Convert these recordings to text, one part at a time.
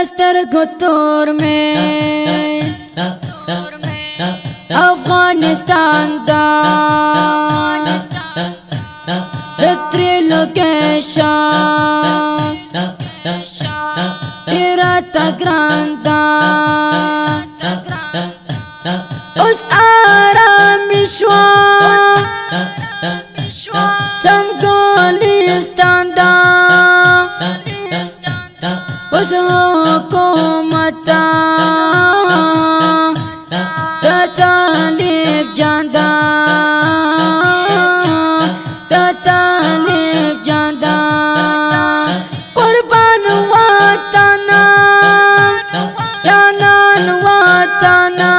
दस्तर गुत्तूर में अफगानिस्तान दा फित्री लोकेशन तेरा तग्रांदा उस आरामिश्वा समगोलिस्तान दा उस हुकूमता तालिब जांदा तालिब जांदा कुर्बान वतना जानान वतना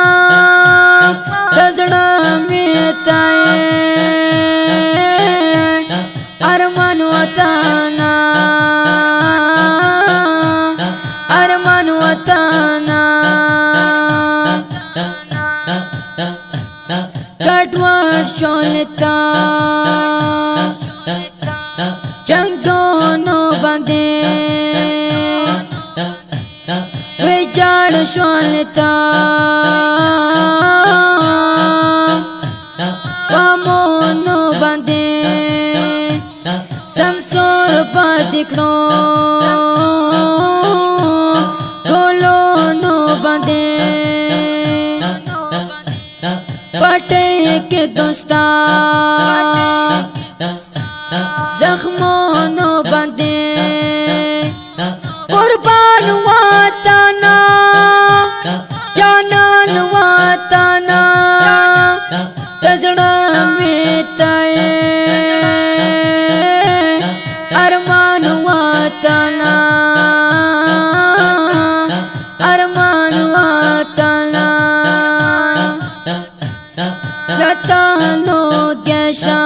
दजड़ा में ताए अरमान वतना अरमान वतना कटवर शोलता जंग दोनों बंदे विचार शोलता वामोनो बंदे समसोर पदिकड़ो गोलोनो बंदे पटे के दोस्ता जख्मोनो बंदे कुर्बान वतना जानान वतना दजड़ा में ताए अरमान वतना अरमान वतना लता लोगेशा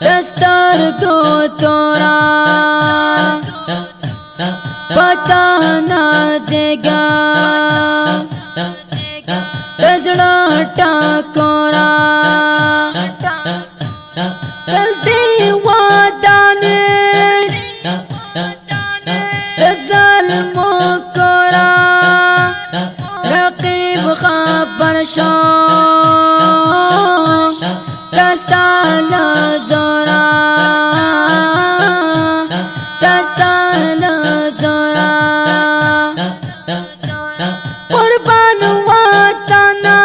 दस्तर को तोरा पता ना जेगा दजड़ा टाकोरा गलती वादाने दज़ल्मो कोरा रकीब खबर शो दस्तान जोरा दस्तान जोरा कुर्बान वतना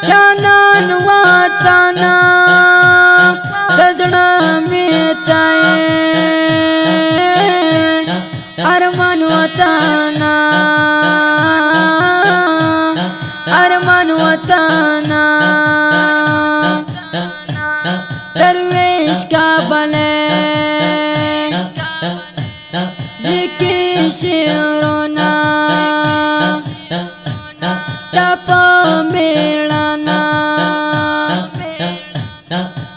जानान वतना दजड़ा में ताए अरमान वतना अरमान वतना दरवेश का बले लिखी शेरोना तपो मेलाना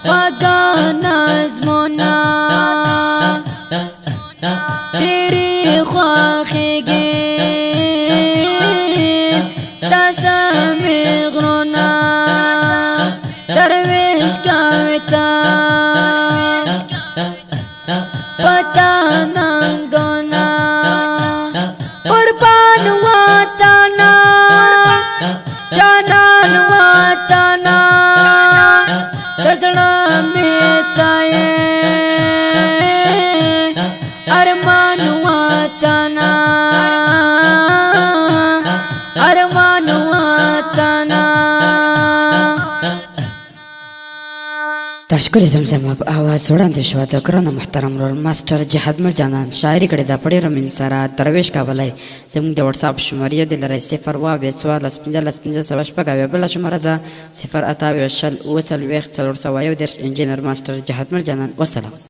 वगा नज़्मोना तेरी ख्वाहिगे ससा मेगरोना दरवेश का विता पता नंगोना कुर्बान वतना जानान वतना दजड़ा में ताए अरमान वतना अरमान वतना تشکر زمزم په आवाज وړاندې شو د ګرانو محترم رول ماستر جهاد مل جانان شاعري کړي د پړې رمن سره درویش کابلای زموږ د واتس اپ شمارې د لری 0 و 15 بل شماره ده 0 اتا وشل وسل وخت 4 انجینر ماستر جهاد مل جانان والسلام